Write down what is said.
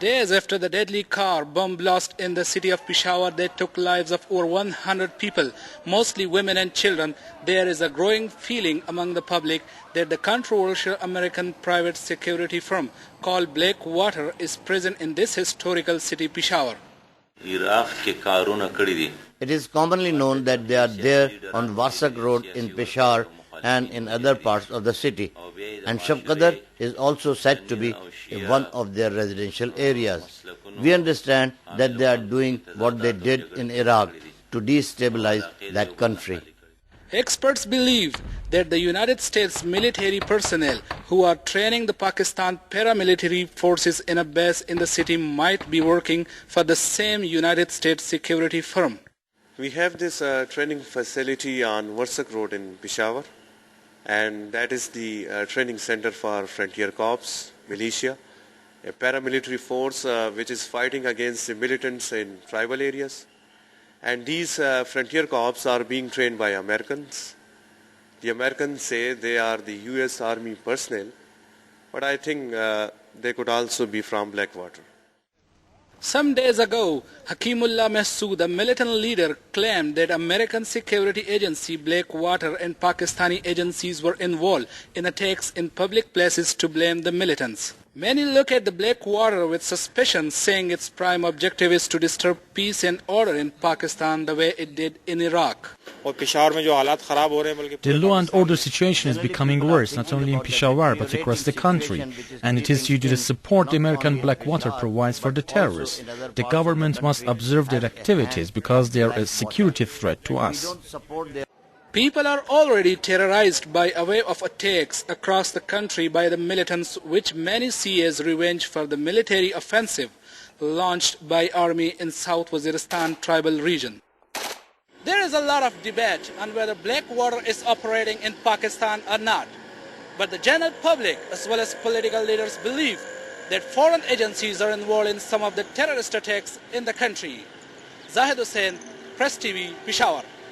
Days after the deadly car bomb blast in the city of Peshawar that took lives of over 100 people, mostly women and children, there is a growing feeling among the public that the controversial American private security firm called Blackwater is present in this historical city, Peshawar. It is commonly known that they are there on Varsak Road in Peshawar and in other parts of the city. And Shabqadar is also said to be one of their residential areas. We understand that they are doing what they did in Iraq to destabilize that country. Experts believe that the United States military personnel who are training the Pakistan paramilitary forces in a base in the city might be working for the same United States security firm. We have this training facility on Varsak Road in Peshawar, and that is the training center for Frontier Corps, militia, a paramilitary force which is fighting against the militants in tribal areas. And these Frontier Corps are being trained by Americans. The Americans say they are the U.S. Army personnel, but I think they could also be from Blackwater. Some days ago, Hakimullah Mahsood, a militant leader, claimed that American security agency Blackwater and Pakistani agencies were involved in attacks in public places to blame the militants. Many look at the Blackwater with suspicion, saying its prime objective is to disturb peace and order in Pakistan the way it did in Iraq. The law and order situation is becoming worse, not only in Peshawar but across the country, and it is due to the support the American Blackwater provides for the terrorists. The government must observe their activities because they are a security threat to us. People are already terrorized by a wave of attacks across the country by the militants, which many see as revenge for the military offensive launched by army in South Waziristan tribal region. There is a lot of debate on whether Blackwater is operating in Pakistan or not, but the general public as well as political leaders believe that foreign agencies are involved in some of the terrorist attacks in the country. Zahid Hussain, Press TV, Peshawar.